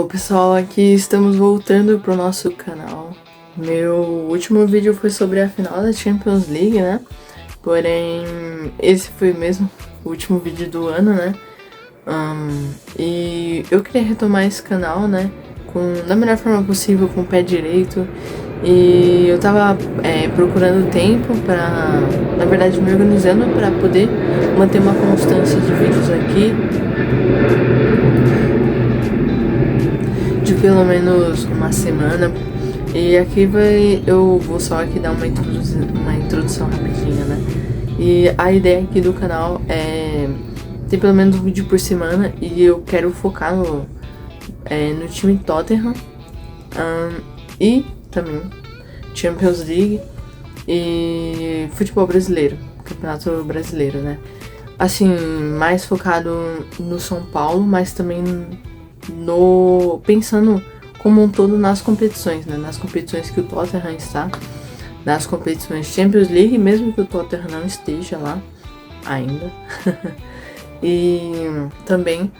Bom, pessoal, aqui estamos voltando pro nosso canal. Meu último vídeo foi sobre a final da Champions League, né? Porém, esse foi mesmo o último vídeo do ano, né? E eu queria retomar esse canal, né? Da melhor forma possível, com o pé direito. E eu tava procurando tempo pra, na verdade, me organizando pra poder manter uma constância de vídeos aqui. De pelo menos uma semana. E aqui eu vou só aqui dar uma introdução rapidinha, né? E a ideia aqui do canal é ter pelo menos um vídeo por semana e eu quero focar no time Tottenham e também Champions League e futebol brasileiro, Campeonato Brasileiro, né? Assim, mais focado no São Paulo, mas também pensando como um todo nas competições, né? Nas competições que o Tottenham está, nas competições Champions League, mesmo que o Tottenham não esteja lá ainda. E também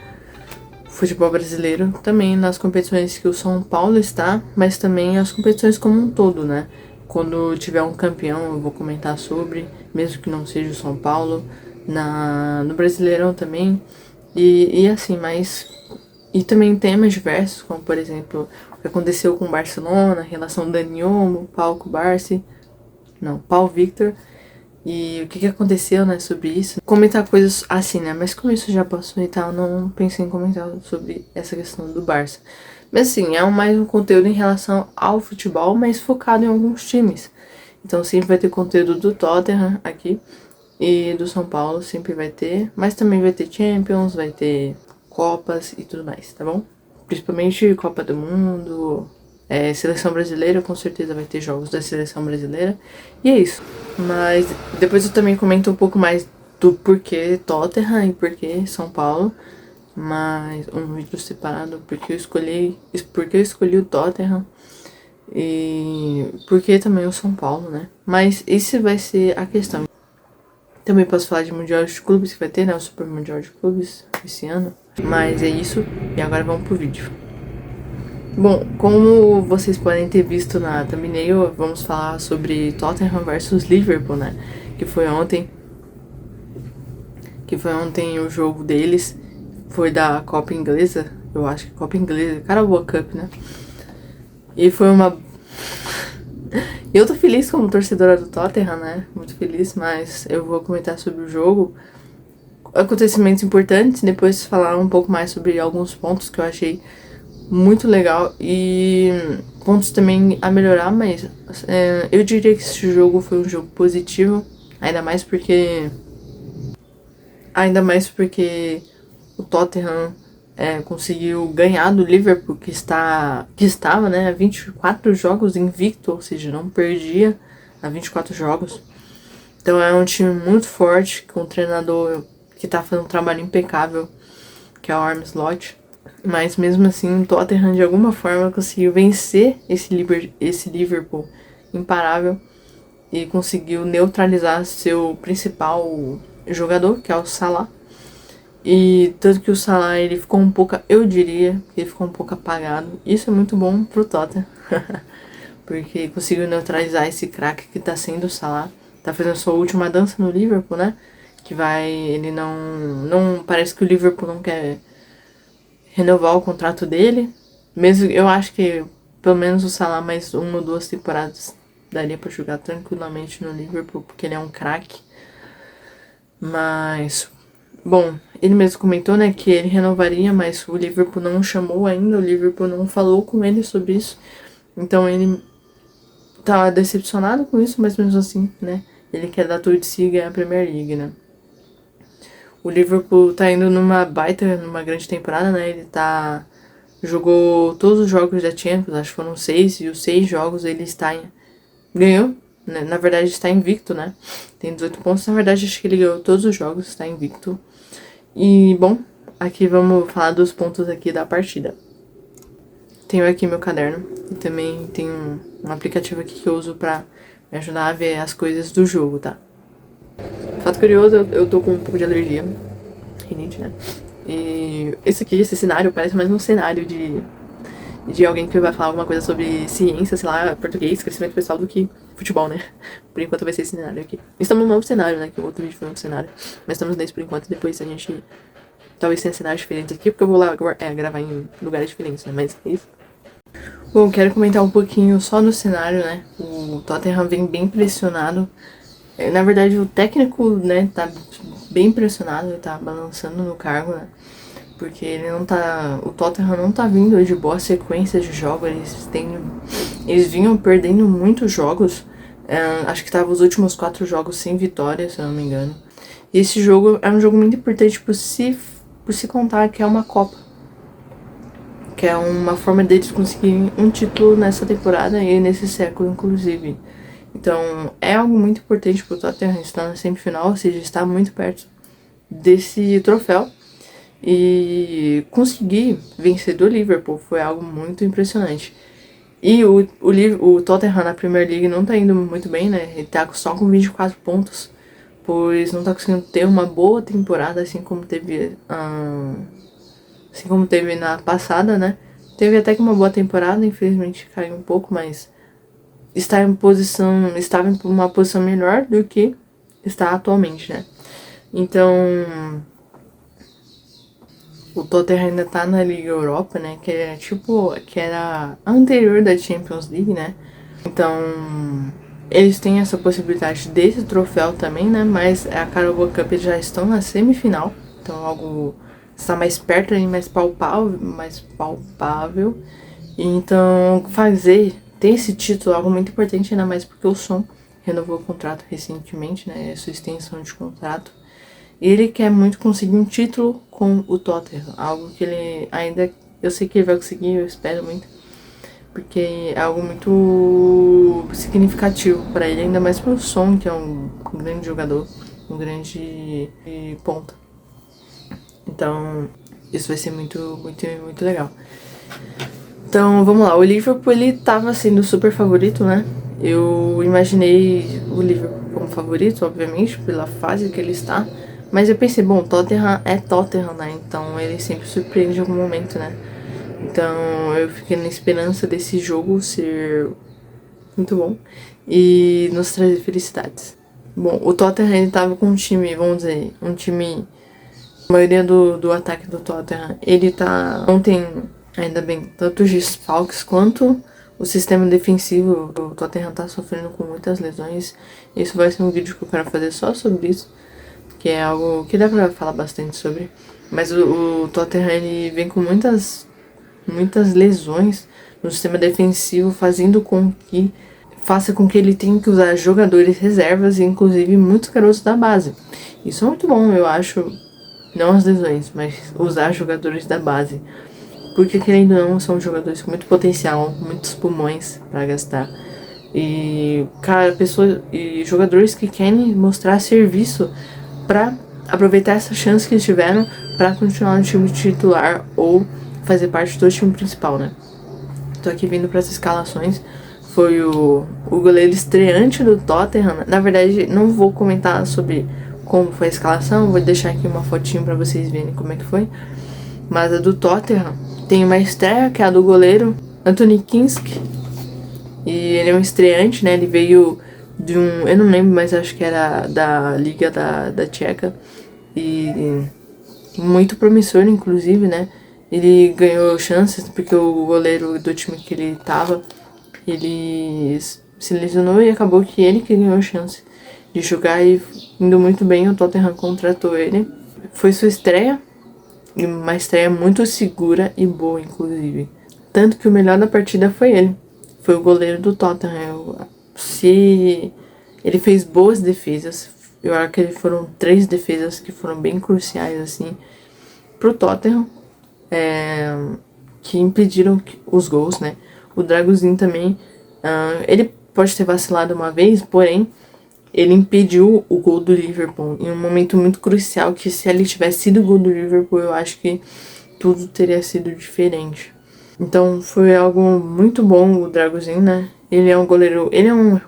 futebol brasileiro, também nas competições que o São Paulo está, mas também as competições como um todo, né? Quando tiver um campeão eu vou comentar sobre, mesmo que não seja o São Paulo, no Brasileirão também, e assim, mas... E também temas diversos, como por exemplo, o que aconteceu com o Barcelona, a relação Dani Olmo, Paulo Victor, e o que aconteceu, né, sobre isso. Comentar coisas assim, né, mas como isso já passou e tal, não pensei em comentar sobre essa questão do Barça. Mas assim, mais um conteúdo em relação ao futebol, mas focado em alguns times. Então sempre vai ter conteúdo do Tottenham aqui, e do São Paulo sempre vai ter, mas também vai ter Champions, vai ter Copas e tudo mais, tá bom? Principalmente Copa do Mundo, Seleção Brasileira, com certeza vai ter jogos da Seleção Brasileira. E é isso. Mas depois eu também comento um pouco mais do porquê Tottenham e porquê São Paulo. Mas um vídeo separado, porque eu escolhi o Tottenham e porque também o São Paulo, né? Mas isso vai ser a questão. Também posso falar de Mundial de Clubes, que vai ter, né? O Super Mundial de Clubes esse ano. Mas é isso, e agora vamos pro vídeo. Bom, como vocês podem ter visto na thumbnail, vamos falar sobre Tottenham versus Liverpool, né? Que foi ontem o jogo deles. Foi da Copa Inglesa, eu acho que Copa Inglesa, Carabao Cup, né? E foi uma... Eu tô feliz como torcedora do Tottenham, né? Muito feliz, mas eu vou comentar sobre o jogo, acontecimentos importantes, depois falar um pouco mais sobre alguns pontos que eu achei muito legal e pontos também a melhorar, mas eu diria que esse jogo foi um jogo positivo, ainda mais porque o Tottenham conseguiu ganhar do Liverpool, que estava, né, 24 jogos invicto, ou seja, não perdia há 24 jogos. Então é um time muito forte, com um treinador que tá fazendo um trabalho impecável, que é o Arne Slot. Mas mesmo assim, o Tottenham de alguma forma conseguiu vencer esse Liverpool imparável e conseguiu neutralizar seu principal jogador, que é o Salah. E tanto que o Salah, ele ficou um pouco, eu diria, que ele ficou um pouco apagado. Isso é muito bom pro Tottenham, porque conseguiu neutralizar esse craque que tá sendo o Salah. Tá fazendo sua última dança no Liverpool, né? Ele não parece que o Liverpool não quer renovar o contrato dele. Mesmo, eu acho que pelo menos o Salah mais uma ou duas temporadas daria pra jogar tranquilamente no Liverpool, porque ele é um craque. Mas, bom, ele mesmo comentou, né, que ele renovaria, mas o Liverpool não o chamou ainda, o Liverpool não falou com ele sobre isso. Então ele tá decepcionado com isso, mas mesmo assim, né, ele quer dar tudo de si e ganhar a Premier League, né. O Liverpool tá indo numa grande temporada, né, jogou todos os jogos da Champions, acho que foram 6, e os 6 jogos ele ganhou, né, na verdade está invicto, né, tem 18 pontos, na verdade acho que ele ganhou todos os jogos, está invicto. E, bom, aqui vamos falar dos pontos aqui da partida. Tenho aqui meu caderno e também tenho um aplicativo aqui que eu uso pra me ajudar a ver as coisas do jogo, tá? Fato curioso, eu tô com um pouco de alergia, rinite, né? E esse cenário parece mais um cenário de alguém que vai falar alguma coisa sobre ciência, sei lá, português, crescimento pessoal, do que futebol, né? Por enquanto vai ser esse cenário aqui. Estamos num novo cenário, né? Que o outro vídeo foi um novo cenário. Mas estamos nesse por enquanto, depois a gente talvez tenha cenários diferentes aqui, porque eu vou lá gravar em lugares diferentes, né? Mas é isso. Bom, quero comentar um pouquinho só no cenário, né? O Tottenham vem bem pressionado. Na verdade, o técnico, né, tá bem pressionado, ele tá balançando no cargo, né? Porque ele não tá. O Tottenham não tá vindo de boa sequência de jogos. Eles vinham perdendo muitos jogos. Acho que tava os últimos 4 jogos sem vitória, se eu não me engano. E esse jogo é um jogo muito importante por se contar que é uma Copa. Que é uma forma deles conseguirem um título nessa temporada e nesse século, inclusive. Então, é algo muito importante pro Tottenham estar na semifinal, ou seja, estar muito perto desse troféu. E conseguir vencer do Liverpool foi algo muito impressionante. E o Tottenham na Premier League não tá indo muito bem, né? Ele tá só com 24 pontos, pois não tá conseguindo ter uma boa temporada, assim como teve na passada, né? Teve até que uma boa temporada, infelizmente caiu um pouco, mas estava em uma posição melhor do que está atualmente, né? Então, o Tottenham ainda tá na Liga Europa, né? Que era a anterior da Champions League, né? Então, eles têm essa possibilidade desse troféu também, né? Mas a Carabao Cup eles já estão na semifinal. Então, algo está mais perto ali, mais palpável. Então, ter esse título é algo muito importante, ainda mais porque o Son renovou o contrato recentemente, né? Sua extensão de contrato. E ele quer muito conseguir um título com o Tottenham, algo que ele ainda, eu sei que ele vai conseguir, eu espero muito, porque é algo muito significativo para ele, ainda mais pro Son, que é um grande jogador, um grande ponta. Então, isso vai ser muito, muito, muito legal. Então, vamos lá. O Liverpool, ele tava sendo super favorito, né? Eu imaginei o Liverpool como favorito, obviamente, pela fase que ele está. Mas eu pensei, bom, Tottenham é Tottenham, né? Então ele sempre surpreende em algum momento, né? Então eu fiquei na esperança desse jogo ser muito bom e nos trazer felicidades. Bom, o Tottenham ele tava com um time, vamos dizer, a maioria do ataque do Tottenham, ele não tem, ainda bem, tanto os desfalques quanto o sistema defensivo. O Tottenham tá sofrendo com muitas lesões. Isso vai ser um vídeo que eu quero fazer só sobre isso, que é algo que dá pra falar bastante sobre. Mas o Tottenham ele vem com muitas lesões no sistema defensivo, faça com que ele tenha que usar jogadores reservas e inclusive muitos garotos da base. Isso é muito bom, eu acho, não as lesões, mas usar jogadores da base. Porque querendo ou não, são jogadores com muito potencial, muitos pulmões para gastar. E jogadores que querem mostrar serviço para aproveitar essa chance que eles tiveram para continuar no time titular ou fazer parte do time principal, né? Tô aqui vindo para essas escalações. Foi o goleiro estreante do Tottenham. Na verdade, não vou comentar sobre como foi a escalação, vou deixar aqui uma fotinho para vocês verem como é que foi. Mas a do Tottenham tem uma estreia, que é a do goleiro Anthony Kinski. E ele é um estreante, né? Ele veio de eu não lembro, mas acho que era da Liga da Tcheca. E muito promissor, inclusive, né? Ele ganhou chances porque o goleiro do time que ele tava, ele se lesionou e acabou que ele que ganhou chance de jogar e indo muito bem. O Tottenham contratou ele. Foi sua estreia, e uma estreia muito segura e boa, inclusive. Tanto que o melhor da partida foi ele. Foi o goleiro do Tottenham. Ele fez boas defesas. Eu acho que foram 3 defesas que foram bem cruciais, assim, pro Tottenham. Que impediram os gols, né? O Draguzinho também, ele pode ter vacilado uma vez, porém, ele impediu o gol do Liverpool em um momento muito crucial, que se ele tivesse sido o gol do Liverpool, eu acho que tudo teria sido diferente. Então foi algo muito bom o Draguzinho, né? Ele é um goleiro, ele é um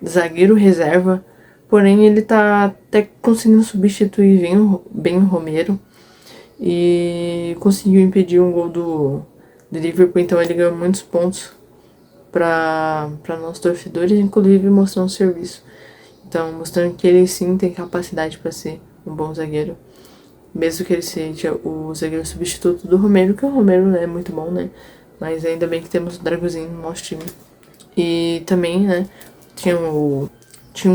zagueiro reserva, porém ele tá até conseguindo substituir bem o Romero e conseguiu impedir um gol do Liverpool, então ele ganhou muitos pontos para nós torcedores, inclusive mostrando um serviço. Então, mostrando que ele sim tem capacidade para ser um bom zagueiro. Mesmo que ele seja o zagueiro substituto do Romero, que o Romero é muito bom, né? Mas ainda bem que temos o Dragozinho no nosso time. E também, né, tinha o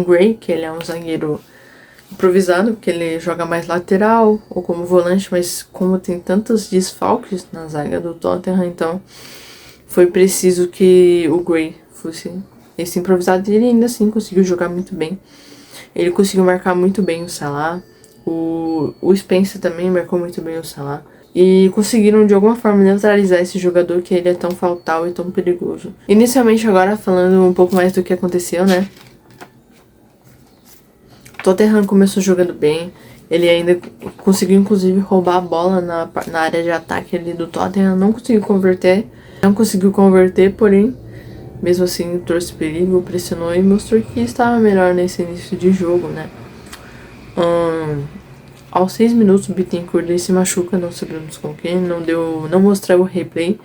Gray, que ele é um zagueiro improvisado, porque ele joga mais lateral ou como volante, mas como tem tantos desfalques na zaga do Tottenham, então foi preciso que o Gray fosse esse improvisado, e ele ainda assim conseguiu jogar muito bem. Ele conseguiu marcar muito bem o Salah. O Spencer também marcou muito bem o Salah. E conseguiram de alguma forma neutralizar esse jogador que ele é tão fatal e tão perigoso. Inicialmente agora falando um pouco mais do que aconteceu, né? O Tottenham começou jogando bem. Ele ainda conseguiu inclusive roubar a bola na área de ataque ali do Tottenham. Não conseguiu converter, porém, mesmo assim trouxe perigo, pressionou e mostrou que estava melhor nesse início de jogo, né? Aos 6 minutos o Bittencourt se machuca, não sabemos com quem, não mostrar o replay,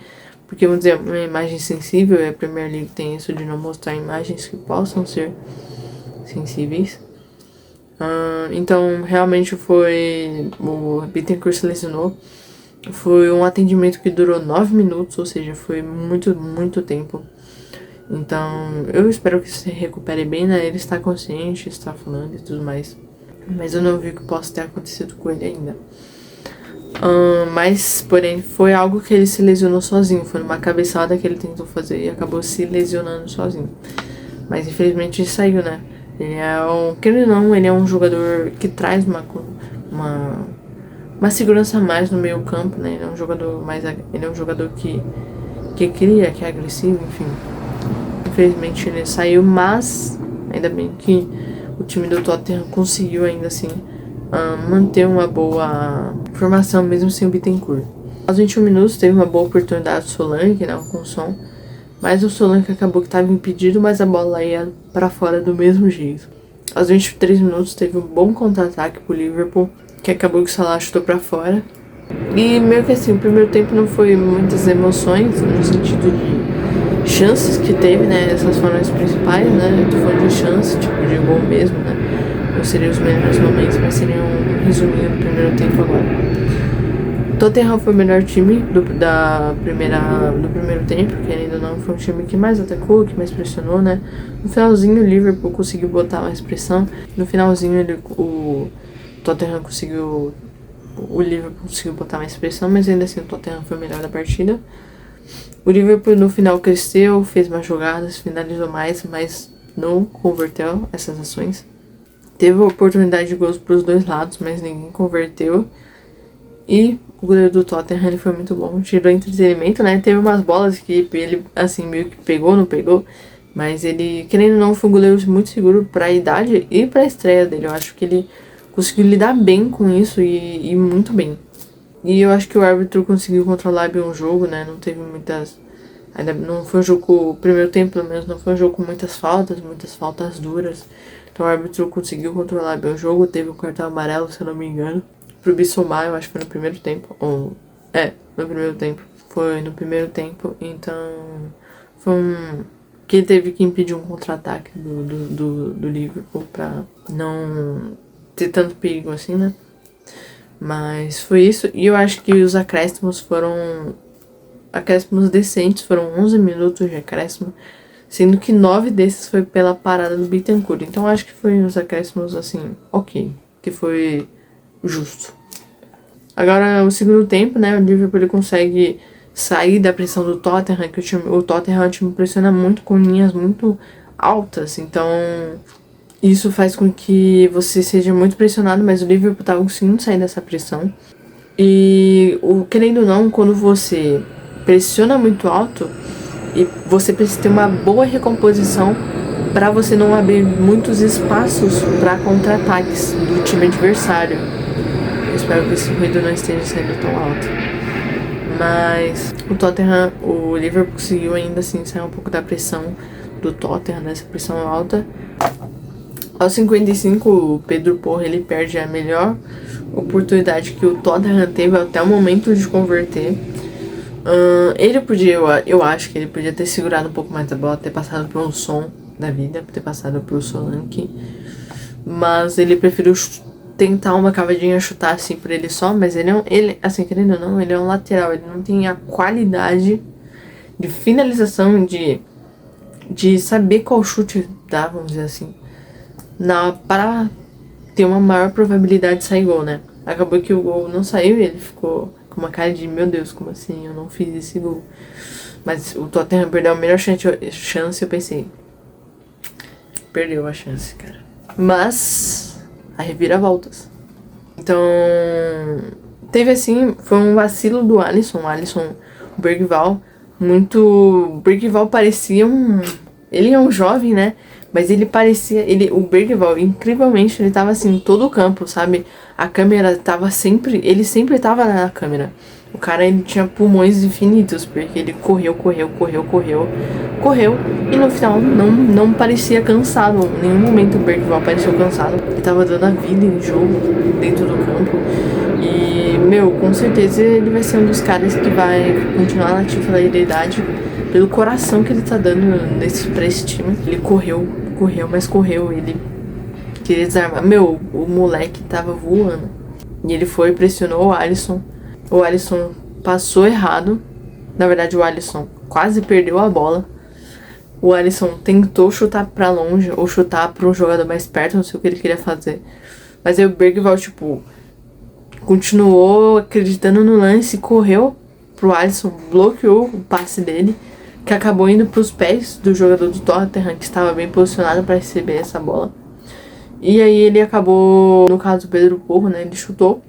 porque vamos dizer, uma imagem sensível, e a Premier League tem isso de não mostrar imagens que possam ser sensíveis. Então realmente o Bittencourt se lesionou. Foi um atendimento que durou 9 minutos, ou seja, foi muito, muito tempo. Então eu espero que se recupere bem, né? Ele está consciente, está falando e tudo mais. Mas eu não vi o que possa ter acontecido com ele ainda. Mas, porém, foi algo que ele se lesionou sozinho. Foi uma cabeçada que ele tentou fazer e acabou se lesionando sozinho. Mas, infelizmente, ele saiu, né? Querendo ou não, ele é um jogador que traz uma segurança a mais no meio campo, né? Ele é um jogador que cria, que é agressivo, enfim. Infelizmente, ele saiu, mas ainda bem que o time do Tottenham conseguiu ainda assim manter uma boa formação mesmo sem o Bittencourt. Aos 21 minutos teve uma boa oportunidade do Solanke, né, com o som, mas o Solanke acabou que estava impedido, mas a bola ia para fora do mesmo jeito. Aos 23 minutos teve um bom contra-ataque pro Liverpool, que acabou que o Salah chutou para fora. E meio que assim, o primeiro tempo não foi muitas emoções, no sentido de chances que teve, né? Essas foram as principais, né? Eu tô falando de chance, tipo, de gol mesmo, né? Não seriam os melhores momentos, mas seria um resuminho do primeiro tempo agora. Tottenham foi o melhor time do primeiro tempo, que ainda não foi um time que mais atacou, que mais pressionou, né? No finalzinho o Liverpool conseguiu botar mais pressão. No finalzinho o Liverpool conseguiu botar mais pressão, mas ainda assim o Tottenham foi o melhor da partida. O Liverpool no final cresceu, fez mais jogadas, finalizou mais, mas não converteu essas ações. Teve a oportunidade de gols para os dois lados, mas ninguém converteu. E o goleiro do Tottenham ele foi muito bom, tirou entretenimento, né? Teve umas bolas que ele, assim, meio que pegou, não pegou. Mas ele, querendo ou não, foi um goleiro muito seguro para a idade e para a estreia dele. Eu acho que ele conseguiu lidar bem com isso e muito bem. E eu acho que o árbitro conseguiu controlar bem o jogo, né? Não teve muitas... Ainda não foi um jogo... O primeiro tempo, pelo menos, não foi um jogo com muitas faltas duras. Então o árbitro conseguiu controlar bem o jogo. Teve um cartão amarelo, se eu não me engano. Pro Bissouma, eu acho que foi no primeiro tempo. No primeiro tempo. Foi no primeiro tempo. Então, foi que ele teve que impedir um contra-ataque do Liverpool pra não ter tanto perigo assim, né? Mas foi isso. E eu acho que os acréscimos foram... Acréscimos decentes. Foram 11 minutos de acréscimo. Sendo que 9 desses foi pela parada do Bittencourt. Então eu acho que foi uns acréscimos assim, ok. Que foi justo. Agora, o segundo tempo, né? O Liverpool ele consegue sair da pressão do Tottenham. Que o Tottenham é um time que pressiona muito com linhas muito altas. Então... Isso faz com que você seja muito pressionado, mas o Liverpool estava conseguindo sair dessa pressão. E, querendo ou não, quando você pressiona muito alto, e você precisa ter uma boa recomposição para você não abrir muitos espaços para contra-ataques do time adversário. Eu espero que esse ruído não esteja sendo tão alto. Mas o Liverpool conseguiu ainda assim sair um pouco da pressão do Tottenham, dessa pressão alta. Aos 55, o Pedro Porro ele perde a melhor oportunidade que o Tottenham teve até o momento de converter. Ele podia, eu acho que ele podia ter segurado um pouco mais da bola, ter passado por um som da vida, ter passado por Solanke. Mas ele preferiu tentar uma cavadinha, chutar assim por ele só. Mas ele, assim, querendo ou não, ele é um lateral. Ele não tem a qualidade de finalização, de saber qual chute dar, vamos dizer assim, para ter uma maior probabilidade de sair gol, né? Acabou que o gol não saiu e ele ficou com uma cara de, meu Deus, como assim? Eu não fiz esse gol. Mas o Tottenham perdeu a melhor chance, eu pensei, perdeu a chance, cara. Mas a reviravoltas. Então, teve assim, foi um vacilo do Alisson. O Bergvall, o Bergvall parecia ele é um jovem, né? Mas ele parecia, o Bergvall, incrivelmente, ele tava assim, em todo o campo, sabe? A câmera tava sempre, ele sempre tava na câmera. O cara, ele tinha pulmões infinitos, porque ele correu, e no final não parecia cansado. Em nenhum momento o Bergvall pareceu cansado. Ele tava dando a vida em jogo, dentro do campo. E, com certeza ele vai ser um dos caras que vai continuar na titularidade pelo coração que ele tá dando pra esse time. Ele correu, ele queria desarmar. O moleque tava voando. E ele foi, pressionou o Alisson. O Alisson passou errado. Na verdade, o Alisson quase perdeu a bola. O Alisson tentou chutar pra longe ou chutar pra um jogador mais perto, não sei o que ele queria fazer. Mas aí o Bergvall, continuou acreditando no lance, correu pro Alisson, bloqueou o passe dele, que acabou indo pros pés do jogador do Tottenham, que estava bem posicionado para receber essa bola. E aí ele acabou, no caso do Pedro Porro, né, ele chutou,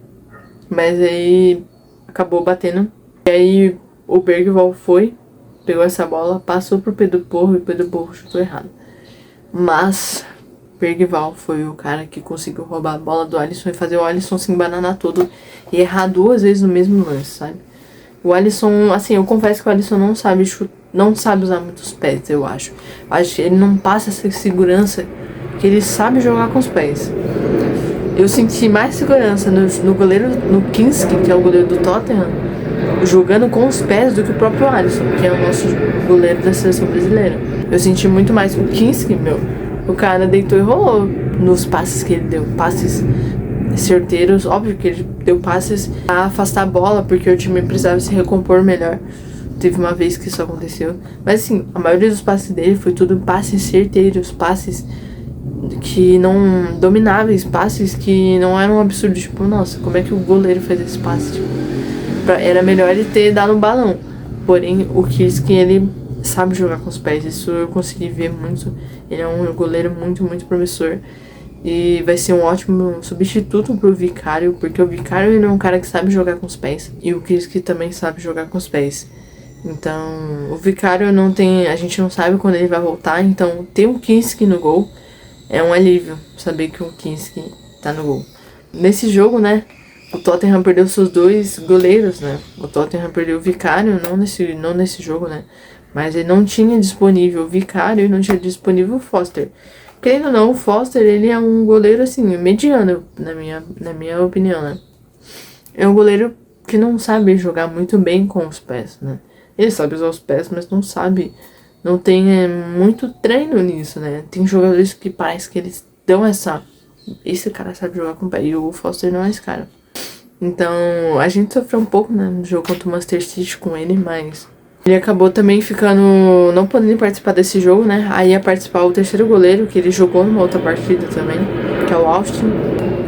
mas aí acabou batendo. E aí o Bergvall pegou essa bola, passou pro Pedro Porro e o Pedro Porro chutou errado. Mas Bergvall foi o cara que conseguiu roubar a bola do Alisson e fazer o Alisson se embananar todo e errar 2 vezes no mesmo lance, sabe? O Alisson, assim, eu confesso que o Alisson não sabe usar muitos pés, eu acho. Acho que ele não passa essa segurança que ele sabe jogar com os pés. Eu senti mais segurança no goleiro, no Kinski, que é o goleiro do Tottenham, jogando com os pés do que o próprio Alisson, que é o nosso goleiro da seleção brasileira. Eu senti muito mais o Kinski, o cara deitou e rolou nos passes que ele deu, passes certeiros. Óbvio que ele deu passes a afastar a bola, porque o time precisava se recompor melhor. Teve uma vez que isso aconteceu. Mas assim, a maioria dos passes dele foi tudo passes certeiros, passes que não domináveis, passes que não eram um absurdo, nossa, como é que o goleiro fez esse passe? Era melhor ele ter dado um balão. Porém, o Kirsten, ele sabe jogar com os pés, isso eu consegui ver muito. Ele é um goleiro muito, muito promissor. E vai ser um ótimo substituto pro Vicário, porque o Vicário, ele é um cara que sabe jogar com os pés. E o Kirsten também sabe jogar com os pés. Então, o Vicário a gente não sabe quando ele vai voltar. Então, ter o Kinski no gol é um alívio, saber que o Kinski tá no gol. Nesse jogo, né, o Tottenham perdeu seus 2 goleiros, né. O Tottenham perdeu o Vicário, não nesse jogo, né. Mas ele não tinha disponível o Vicário e não tinha disponível o Foster. Querendo ou não, o Foster, ele é um goleiro, assim, mediano, na minha opinião, né. É um goleiro que não sabe jogar muito bem com os pés, né. Ele sabe usar os pés, mas não tem muito treino nisso, né. Tem jogadores que parece que eles dão esse cara sabe jogar com o pé, e o Foster não é esse cara. Então, a gente sofreu um pouco, né, no jogo contra o Manchester City com ele, mas ele acabou também não podendo participar desse jogo, né. Aí ia participar o terceiro goleiro, que ele jogou numa outra partida também, que é o Austin.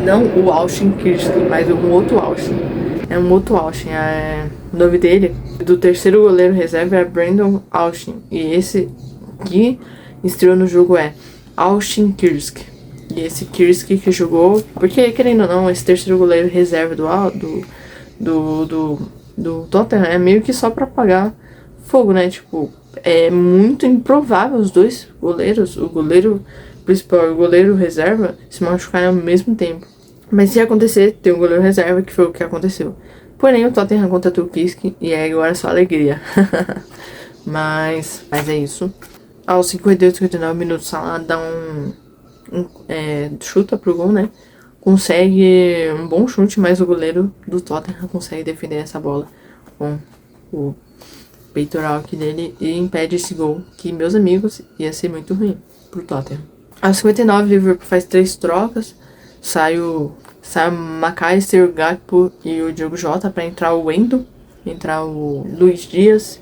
Não o Austin Kirsten, mas um outro Austin. É um outro Austin, o nome dele, do terceiro goleiro reserva, é Brandon Austin. E esse que estreou no jogo é Austin Kirsk. E esse Kirsk que jogou, porque querendo ou não, esse terceiro goleiro reserva do Tottenham é meio que só pra apagar fogo, né? É muito improvável os 2 goleiros, o goleiro principal e o goleiro reserva, se machucarem ao mesmo tempo. Mas se acontecer, tem um goleiro reserva, que foi o que aconteceu. Porém, o Tottenham contratou o Kinski e aí agora é só alegria. mas é isso. Aos 58, 59 minutos, Salah dá chuta pro gol, né? Consegue um bom chute, mas o goleiro do Tottenham consegue defender essa bola com peitoral aqui dele e impede esse gol, que, meus amigos, ia ser muito ruim pro Tottenham. Aos 59, o Liverpool faz 3 trocas. Sai o McAllister, o Gakpo e o Diogo Jota pra entrar o Endo, entrar o Luiz Dias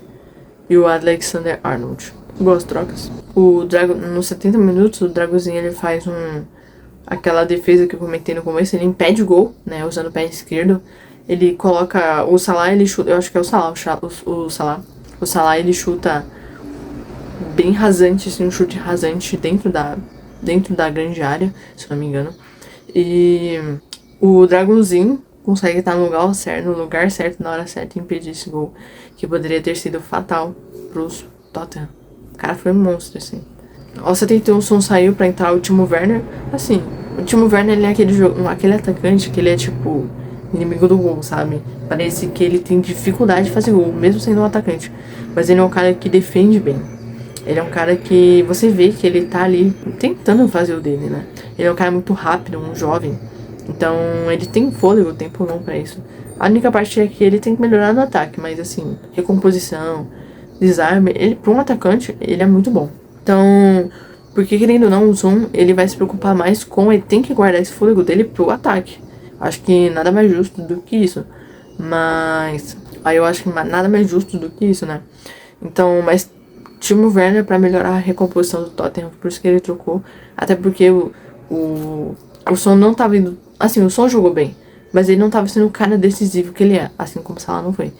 e o Alexander-Arnold. Boas trocas. Nos 70 minutos, o Dragozinho ele faz aquela defesa que eu comentei no começo, ele impede o gol, né, usando o pé esquerdo. Ele coloca o Salah, ele chuta, eu acho que é o Salah, o Salah. O Salah ele chuta bem rasante, assim, um chute rasante dentro da grande área, se não me engano. E o Dragãozinho consegue estar no lugar certo, na hora certa, e impedir esse gol, que poderia ter sido fatal pros Tottenham. O cara foi um monstro, assim. Aos 71, o Son saiu pra entrar o Timo Werner. Assim, o Timo Werner, ele é aquele atacante que ele é, tipo, inimigo do gol, sabe? Parece que ele tem dificuldade de fazer gol, mesmo sendo um atacante. Mas ele é um cara que defende bem. Ele é um cara que você vê que ele tá ali tentando fazer o dele, né? Ele é um cara muito rápido, um jovem. Então, ele tem fôlego, tem pulmão pra isso. A única parte é que ele tem que melhorar no ataque, mas assim, recomposição, desarme, ele, pra um atacante, ele é muito bom. Então, porque querendo ou não, o Son, ele vai se preocupar mais com, ele tem que guardar esse fôlego dele pro ataque. Acho que nada mais justo do que isso. Mas, aí eu acho que nada mais justo do que isso, né? Então, mas Timo Werner pra melhorar a recomposição do Tottenham, por isso que ele trocou. Até porque o Son não tava indo. Assim, o Son jogou bem, mas ele não tava sendo o cara decisivo que ele é, assim como o Salah não foi.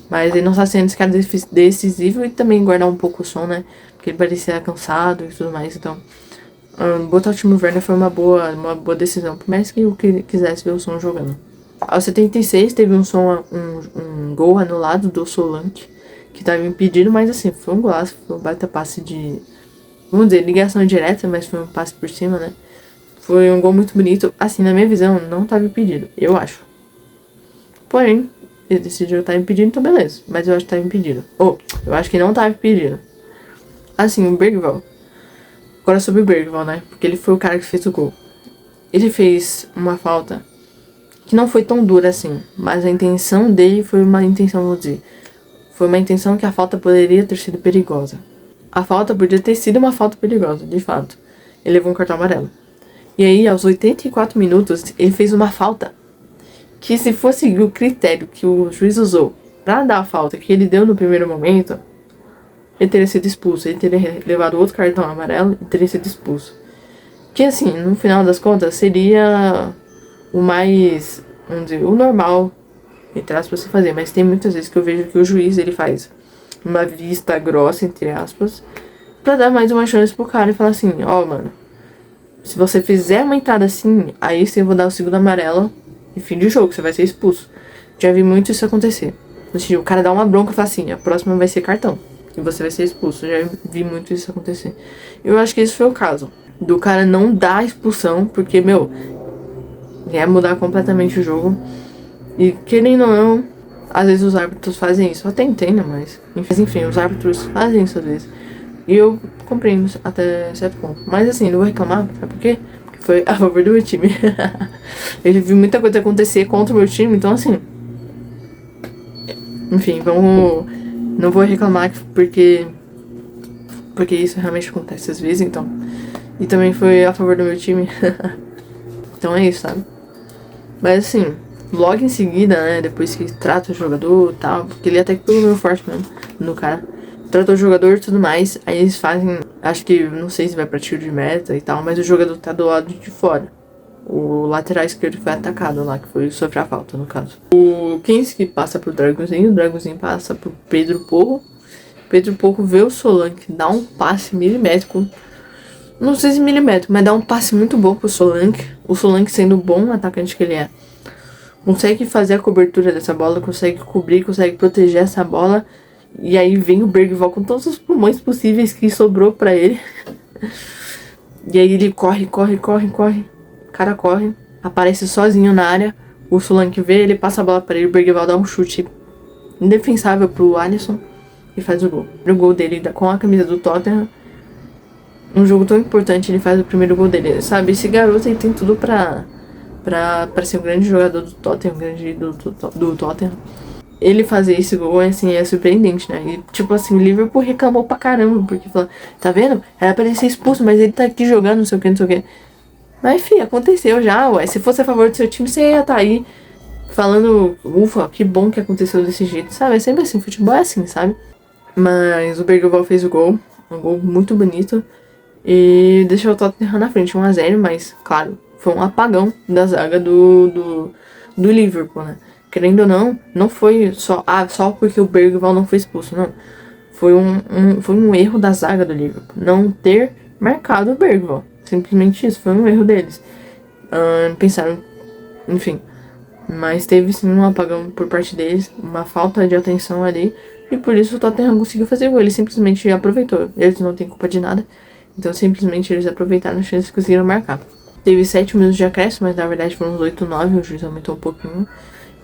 Mas ele não tá sendo esse cara decisivo e também guardar um pouco o Son, né? Porque ele parecia cansado e tudo mais. Então, botar o Timo Werner foi uma boa decisão, por mais que eu quisesse ver o Son jogando. Aos 76 teve um gol anulado do Solanke, que tava impedido, mas assim, foi um golaço, foi um baita passe de, vamos dizer, ligação direta, mas foi um passe por cima, né? Foi um gol muito bonito, assim, na minha visão, não tava impedido, eu acho. Porém, ele decidiu estar impedido, então beleza, mas eu acho que tava impedido. Eu acho que não tava impedido. Assim, o Bergvall, agora sobre o Bergvall, né? Porque ele foi o cara que fez o gol. Ele fez uma falta que não foi tão dura assim, mas a intenção dele foi uma intenção, vou dizer, foi uma intenção que a falta poderia ter sido perigosa. A falta podia ter sido uma falta perigosa, de fato. Ele levou um cartão amarelo. E aí, aos 84 minutos, ele fez uma falta que, se fosse o critério que o juiz usou pra dar a falta que ele deu no primeiro momento, ele teria sido expulso. Ele teria levado outro cartão amarelo e teria sido expulso. Que, assim, no final das contas, seria o mais, vamos dizer, o normal, entre aspas, se fazer. Mas tem muitas vezes que eu vejo que o juiz, ele faz uma vista grossa, entre aspas, pra dar mais uma chance pro cara e falar assim, mano, se você fizer uma entrada assim, aí sim eu vou dar o segundo amarelo e fim de jogo, você vai ser expulso. Já vi muito isso acontecer. O cara dá uma bronca e fala assim, a próxima vai ser cartão e você vai ser expulso. Já vi muito isso acontecer. Eu acho que esse foi o caso do cara não dar a expulsão, porque, ia mudar completamente o jogo. E querendo ou não, às vezes os árbitros fazem isso. Eu até entendo, mas enfim, os árbitros fazem isso às vezes. E eu compreendo até certo ponto. Mas assim, não vou reclamar, sabe por quê? Porque foi a favor do meu time. Eu já vi muita coisa acontecer contra o meu time, então assim. Enfim, não vou reclamar porque isso realmente acontece às vezes, então. E também foi a favor do meu time. Então é isso, sabe? Mas assim, logo em seguida, né, depois que trata o jogador e tal, porque ele até que pegou meu forte mesmo no cara. Tratou o jogador e tudo mais, aí eles fazem, acho que, não sei se vai pra tiro de meta e tal, mas o jogador tá do lado de fora. O lateral esquerdo foi atacado lá, que foi sofrer a falta, no caso. O Kinski passa pro Dragãozinho, o Dragãozinho passa pro Pedro Porro. Pedro Porro vê o Solanke, dá um passe milimétrico, não sei se milimétrico, mas dá um passe muito bom pro Solanke. O Solanke, sendo o bom atacante que ele é, consegue fazer a cobertura dessa bola, consegue cobrir, consegue proteger essa bola. E aí vem o Bergvall com todos os pulmões possíveis que sobrou pra ele. E aí ele corre. O cara corre, aparece sozinho na área. O Solanke vê, ele passa a bola pra ele. O Bergvall dá um chute indefensável pro Alisson e faz o gol. O gol dele com a camisa do Tottenham. Um jogo tão importante, ele faz o primeiro gol dele. Sabe, esse garoto aí tem tudo pra ser um grande jogador do Tottenham, um grande ídolo do Tottenham. ele fazer esse gol, assim, é surpreendente, né? E, tipo assim, o Liverpool reclamou pra caramba, porque falou, tá vendo? Era pra ele ser expulso, mas ele tá aqui jogando, não sei o que, não sei o que. Mas, enfim, aconteceu já, ué. Se fosse a favor do seu time, você ia estar aí falando, ufa, que bom que aconteceu desse jeito, sabe? É sempre assim, futebol é assim, sabe? Mas o Bergvall fez o gol, um gol muito bonito, e deixou o Tottenham na frente, 1-0, mas, claro, foi um apagão da zaga do Liverpool, né? Querendo ou não, não foi só porque o Bergvall não foi expulso, não. Foi um erro da zaga do Liverpool, não ter marcado o Bergvall. Simplesmente isso, foi um erro deles. Pensaram, enfim. Mas teve sim um apagão por parte deles, uma falta de atenção ali. E por isso o Tottenham conseguiu fazer o gol. Ele simplesmente aproveitou. Eles não têm culpa de nada. Então simplesmente eles aproveitaram a chance e conseguiram marcar. Teve 7 minutos de acréscimo, mas na verdade foram uns 8, 9. O juiz aumentou um pouquinho.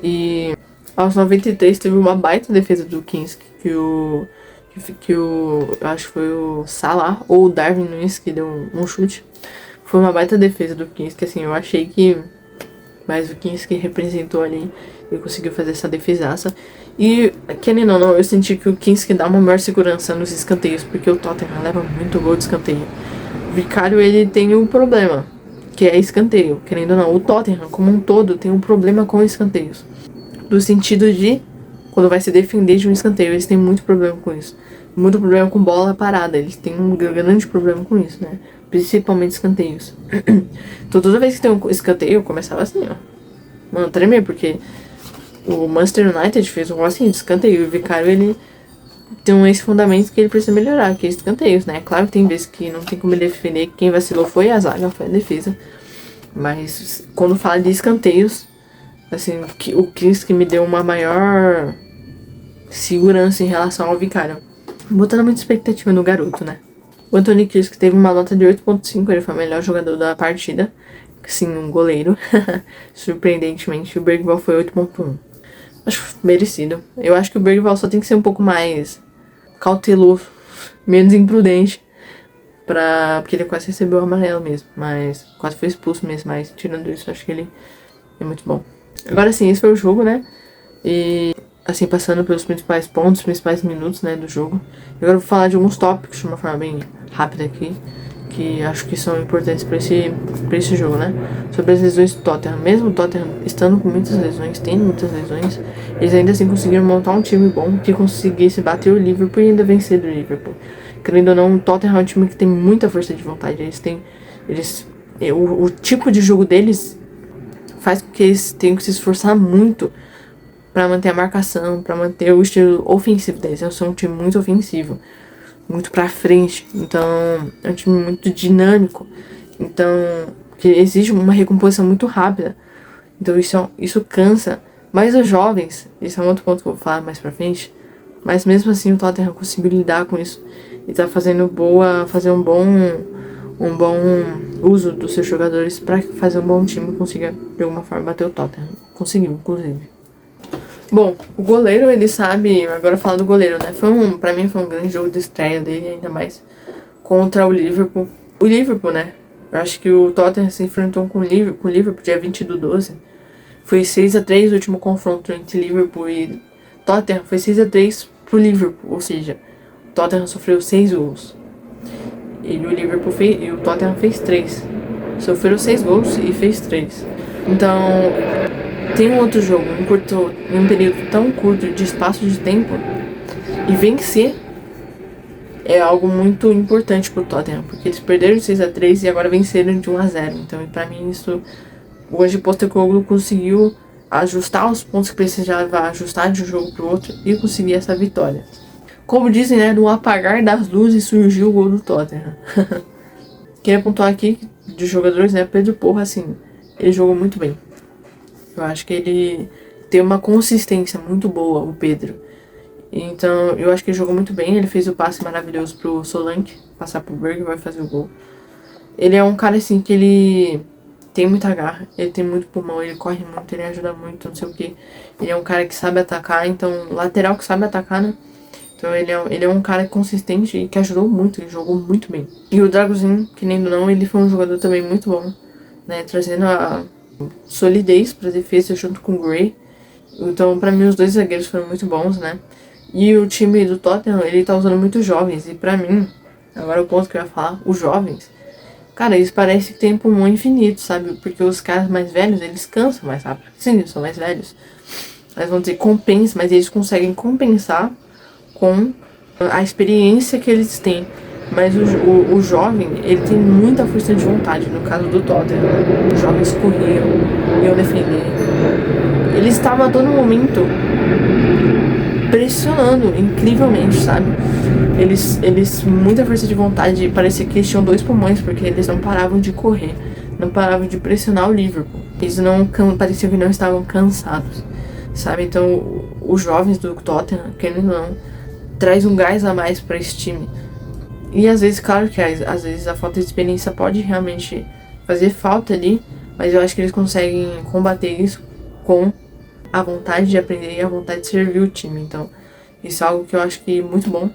E aos 93 teve uma baita defesa do Kinsk. Eu acho que foi o Salah ou o Darwin Nunes que deu um chute. Foi uma baita defesa do Kinsk, assim, eu achei que mas o Kinski representou ali e conseguiu fazer essa defesaça. E, querendo ou não, eu senti que o Kinski dá uma maior segurança nos escanteios, porque o Tottenham leva muito gol de escanteio. O Vicário, ele tem um problema, que é escanteio. Querendo ou não, o Tottenham, como um todo, tem um problema com escanteios. No sentido de, quando vai se defender de um escanteio, eles têm muito problema com isso. Muito problema com bola parada, eles têm um grande problema com isso, né? Principalmente escanteios. Então toda vez que tem um escanteio, eu começava assim, ó. Mano, tremer, porque o Manchester United fez um gol assim de escanteio. E o Vicário, ele tem esse fundamento que ele precisa melhorar, que é escanteios, né? Claro que tem vezes que não tem como ele defender. Quem vacilou foi a zaga, foi a defesa. Mas quando fala de escanteios, assim, o que me deu uma maior segurança em relação ao Vicário. Botando muita expectativa no garoto, né? O Anthony Kisk teve uma nota de 8.5, ele foi o melhor jogador da partida. Sim, um goleiro. Surpreendentemente, o Bergvall foi 8.1. Acho merecido. Eu acho que o Bergvall só tem que ser um pouco mais cauteloso, menos imprudente. Porque ele quase recebeu o amarelo mesmo, mas quase foi expulso mesmo. Mas tirando isso, acho que ele é muito bom. Agora sim, esse foi o jogo, né? E assim, passando pelos principais pontos, principais minutos, né, do jogo. Agora eu vou falar de alguns tópicos de uma forma bem rápida aqui, que acho que são importantes para esse jogo, né? Sobre as lesões do Tottenham. Mesmo o Tottenham estando com muitas lesões, tendo muitas lesões, eles ainda assim conseguiram montar um time bom que conseguisse bater o Liverpool e ainda vencer do Liverpool. Querendo ou não, o Tottenham é um time que tem muita força de vontade. O tipo de jogo deles faz com que eles tenham que se esforçar muito para manter a marcação, para manter o estilo ofensivo deles. Eles são um time muito ofensivo, muito pra frente, então é um time muito dinâmico, então que exige uma recomposição muito rápida, então isso cansa. Mas os jovens, esse é um outro ponto que eu vou falar mais pra frente, mas mesmo assim o Tottenham conseguiu lidar com isso e tá fazendo um bom uso dos seus jogadores para fazer um bom time e consiga de alguma forma bater o Tottenham. Conseguiu, inclusive. Bom, o goleiro, ele sabe, agora falar do goleiro, né? Pra mim foi um grande jogo de estreia dele, ainda mais contra o Liverpool. O Liverpool, né? Eu acho que o Tottenham se enfrentou com o Liverpool dia 20/12. Foi 6-3 o último confronto entre Liverpool e Tottenham. Foi 6-3 pro Liverpool, ou seja, o Tottenham sofreu 6 gols. E o Tottenham fez 3. Sofreu 6 gols e fez 3. Então, tem um outro jogo em um período tão curto de espaço de tempo e vencer é algo muito importante pro Tottenham, porque eles perderam de 6-3 e agora venceram de 1-0. Então, pra mim, o Ange Postecoglou conseguiu ajustar os pontos que precisava ajustar de um jogo pro outro e conseguir essa vitória. Como dizem, né, no apagar das luzes surgiu o gol do Tottenham. Queria pontuar aqui de jogadores, né, Pedro Porro, assim, ele jogou muito bem. Eu acho que ele tem uma consistência muito boa, o Pedro. Então, eu acho que ele jogou muito bem. Ele fez o passe maravilhoso pro Solanke passar pro Berg e vai fazer o gol. Ele é um cara, assim, que ele tem muita garra. Ele tem muito pulmão, ele corre muito, ele ajuda muito, não sei o que. Ele é um cara que sabe atacar, então, lateral que sabe atacar, né? Então, ele é um cara consistente e que ajudou muito, ele jogou muito bem. E o Dragosin, que nem ou não, ele foi um jogador também muito bom, né? Trazendo a solidez para a defesa junto com o Gray Então, pra mim, os dois zagueiros foram muito bons, né? E o time do Tottenham, ele tá usando muitos jovens. E pra mim, agora o ponto que eu ia falar, os jovens, cara, eles parecem que tem pulmão infinito, sabe? Porque os caras mais velhos, eles cansam mais rápido. Sim, eles são mais velhos. Eles vão ter compensa, mas eles conseguem compensar com a experiência que eles têm. Mas o jovem, ele tem muita força de vontade. No caso do Tottenham, os jovens corriam, iam defender. Eles estavam a todo momento pressionando incrivelmente, sabe? Eles muita força de vontade, parecia que eles tinham 2 pulmões, porque eles não paravam de correr, não paravam de pressionar o Liverpool. Eles não parecia que não estavam cansados, sabe? Então, os jovens do Tottenham, querendo ou não, traz um gás a mais para esse time. E às vezes, claro que às vezes a falta de experiência pode realmente fazer falta ali, mas eu acho que eles conseguem combater isso com a vontade de aprender e a vontade de servir o time. Então, isso é algo que eu acho que é muito bom.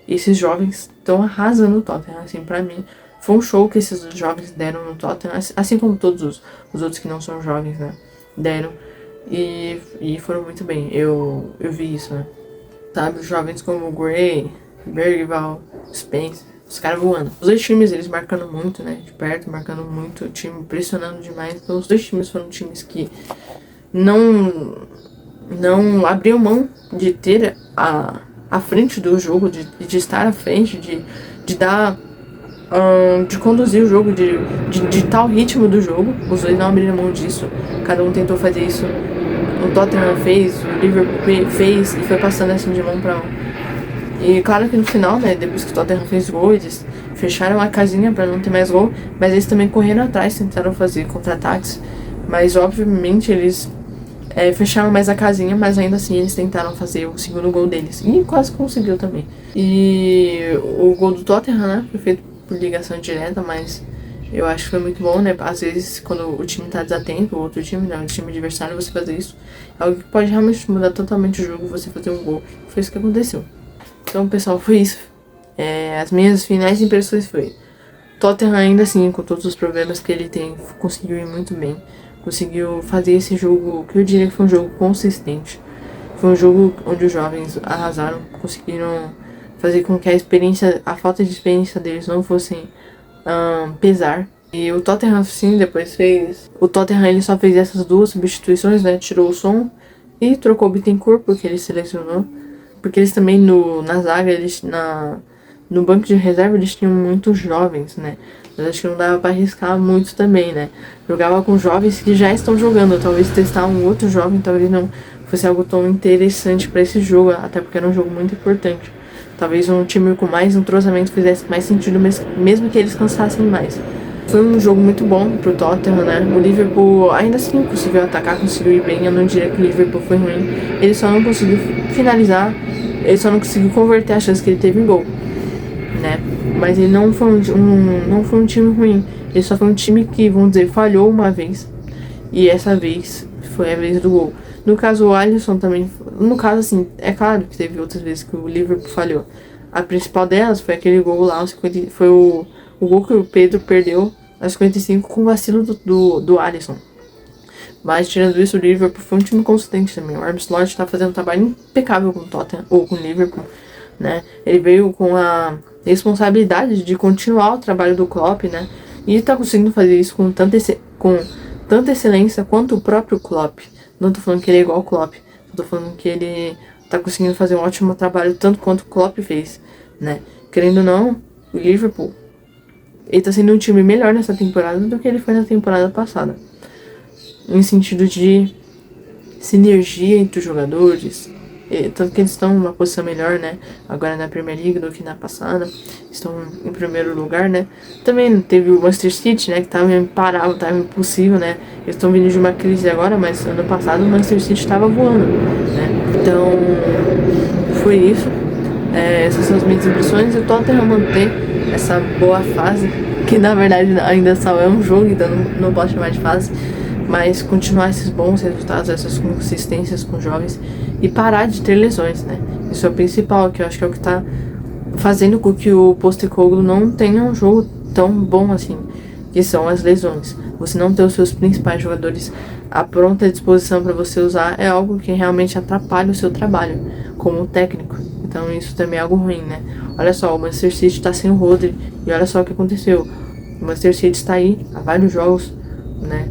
Esses jovens estão arrasando o Tottenham, assim, pra mim. Foi um show que esses jovens deram no Tottenham, assim como todos os outros que não são jovens, né, deram. E foram muito bem, eu vi isso, né. Sabe, os jovens como o Gray, Bergvall, Spence, os caras voando. Os dois times, eles marcando muito, né, de perto, marcando muito o time, pressionando demais. Então, os dois times foram times que não abriu mão de ter a frente do jogo, de estar à frente, de dar, de conduzir o jogo, de ditar o ritmo do jogo. Os dois não abriram mão disso, cada um tentou fazer isso. O Tottenham fez, o Liverpool fez, e foi passando assim de mão pra mão. E claro que no final, né, depois que o Tottenham fez gol, eles fecharam a casinha pra não ter mais gol, mas eles também correram atrás, tentaram fazer contra-ataques, mas obviamente eles fecharam mais a casinha, mas ainda assim eles tentaram fazer o segundo gol deles. E quase conseguiu também. E o gol do Tottenham, né, foi feito por ligação direta, mas eu acho que foi muito bom, né? Às vezes, quando o time tá desatento, o outro time, né, o time adversário, você fazer isso, é algo que pode realmente mudar totalmente o jogo, você fazer um gol. Foi isso que aconteceu. Então, pessoal, foi isso. As minhas finais impressões foi: Tottenham, ainda assim, com todos os problemas que ele tem, conseguiu ir muito bem. Conseguiu fazer esse jogo, que eu diria que foi um jogo consistente. Foi um jogo onde os jovens arrasaram, conseguiram fazer com que a falta de experiência deles não fossem pesar. E o Tottenham, sim, depois fez... O Tottenham, ele só fez essas 2 substituições, né? Tirou o som e trocou o Bittencourt, porque ele selecionou. Porque eles também, na zaga, no banco de reserva, eles tinham muitos jovens, né? Mas acho que não dava pra arriscar muito também, né? Jogava com jovens que já estão jogando. Talvez testar um outro jovem, talvez não fosse algo tão interessante pra esse jogo, até porque era um jogo muito importante. Talvez um time com mais entrosamento fizesse mais sentido, mesmo que eles cansassem mais. Foi um jogo muito bom pro Tottenham, né? O Liverpool ainda assim conseguiu atacar, conseguiu ir bem. Eu não diria que o Liverpool foi ruim. Ele só não conseguiu finalizar, ele só não conseguiu converter a chance que ele teve em gol, né? Mas ele não foi um time ruim. Ele só foi um time que, vamos dizer, falhou uma vez. E essa vez foi a vez do gol. No caso, o Alisson também... No caso, assim, é claro que teve outras vezes que o Liverpool falhou. A principal delas foi aquele gol lá, foi o gol que o Pedro perdeu aos 55 com o vacilo do Alisson. Mas, tirando isso, o Liverpool foi um time consistente também. O Arne Slot tá fazendo um trabalho impecável com o Tottenham, ou com o Liverpool, né? Ele veio com a responsabilidade de continuar o trabalho do Klopp, né? E tá conseguindo fazer isso com tanta excelência quanto o próprio Klopp. Não tô falando que ele é igual ao Klopp, tô falando que ele tá conseguindo fazer um ótimo trabalho tanto quanto o Klopp fez, né? Querendo ou não, o Liverpool, ele tá sendo um time melhor nessa temporada do que ele foi na temporada passada. Em sentido de sinergia entre os jogadores, tanto que eles estão numa posição melhor, né, agora na Premier League do que na passada, estão em primeiro lugar, né. Também teve o Manchester City, né, que estava imparável, estava impossível, né, eles estão vindo de uma crise agora, mas ano passado o Manchester City estava voando, né, então foi isso. Essas são as minhas impressões. Eu tô tentando manter essa boa fase, que na verdade ainda só é um jogo, então não posso chamar de fase, mas continuar esses bons resultados, essas consistências com jovens e parar de ter lesões, né? Isso é o principal, que eu acho que é o que tá fazendo com que o Postecoglou não tenha um jogo tão bom assim, que são as lesões. Você não ter os seus principais jogadores à pronta disposição para você usar, é algo que realmente atrapalha o seu trabalho como técnico. Então isso também é algo ruim, né? Olha só, o Manchester City tá sem o Rodri e olha só o que aconteceu. O Manchester City está aí há vários jogos, né?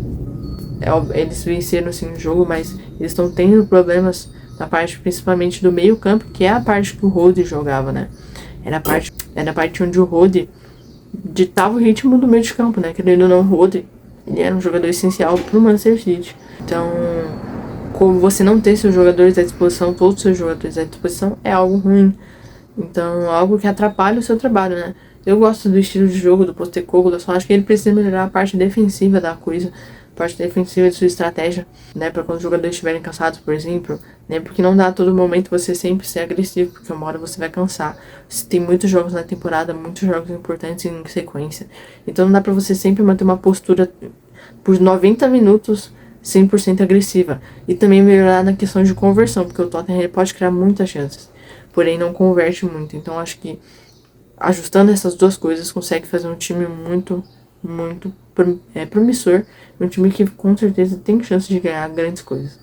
Eles venceram sim o jogo, mas eles estão tendo problemas na parte principalmente do meio campo, que é a parte que o Rodri jogava, né? Era a parte onde o Rodri ditava o ritmo do meio de campo, né? Querendo ou não, o Rodri, ele era um jogador essencial pro Manchester City. Então, como você não ter seus jogadores à disposição, todos os seus jogadores à disposição, é algo ruim. Então, algo que atrapalha o seu trabalho, né? Eu gosto do estilo de jogo do Postecoglou, eu só acho que ele precisa melhorar a parte defensiva da coisa, a parte defensiva de sua estratégia, né? Para quando os jogadores estiverem cansados, por exemplo, né? Porque não dá a todo momento você sempre ser agressivo, porque uma hora você vai cansar. Você tem muitos jogos na temporada, muitos jogos importantes em sequência. Então não dá pra você sempre manter uma postura por 90 minutos 100% agressiva. E também melhorar na questão de conversão, porque o Tottenham ele pode criar muitas chances, porém não converte muito. Então acho que ajustando essas duas coisas consegue fazer um time muito promissor, um time que com certeza tem chance de ganhar grandes coisas.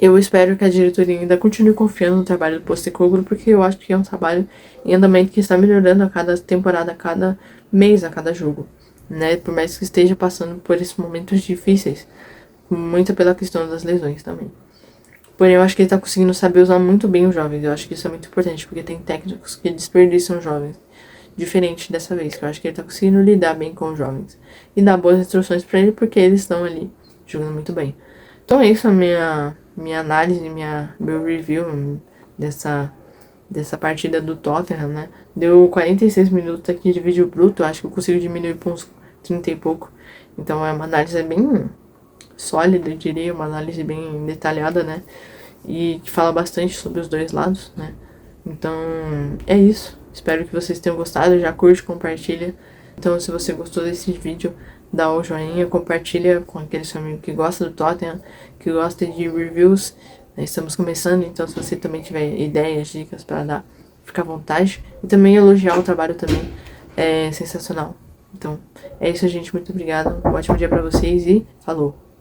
Eu espero que a diretoria ainda continue confiando no trabalho do Postecoglou, porque eu acho que é um trabalho em andamento que está melhorando a cada temporada, a cada mês, a cada jogo, né? Por mais que esteja passando por esses momentos difíceis, muito pela questão das lesões também. Porém, eu acho que ele está conseguindo saber usar muito bem os jovens. Eu acho que isso é muito importante, porque tem técnicos que desperdiçam jovens. Diferente dessa vez, que eu acho que ele tá conseguindo lidar bem com os jovens. E dar boas instruções pra ele, porque eles estão ali jogando muito bem. Então é isso a minha análise, meu review dessa partida do Tottenham, né? Deu 46 minutos aqui de vídeo bruto, eu acho que eu consigo diminuir pra uns 30 e pouco. Então é uma análise bem sólida, eu diria, uma análise bem detalhada, né? E que fala bastante sobre os dois lados, né? Então é isso. Espero que vocês tenham gostado. Já curte, compartilha. Então, se você gostou desse vídeo, dá o joinha, compartilha com aquele seu amigo que gosta do Tottenham, que gosta de reviews. Estamos começando, então se você também tiver ideias, dicas para dar, fica à vontade. E também elogiar o trabalho também é sensacional. Então, é isso, gente. Muito obrigada. Um ótimo dia para vocês e falou!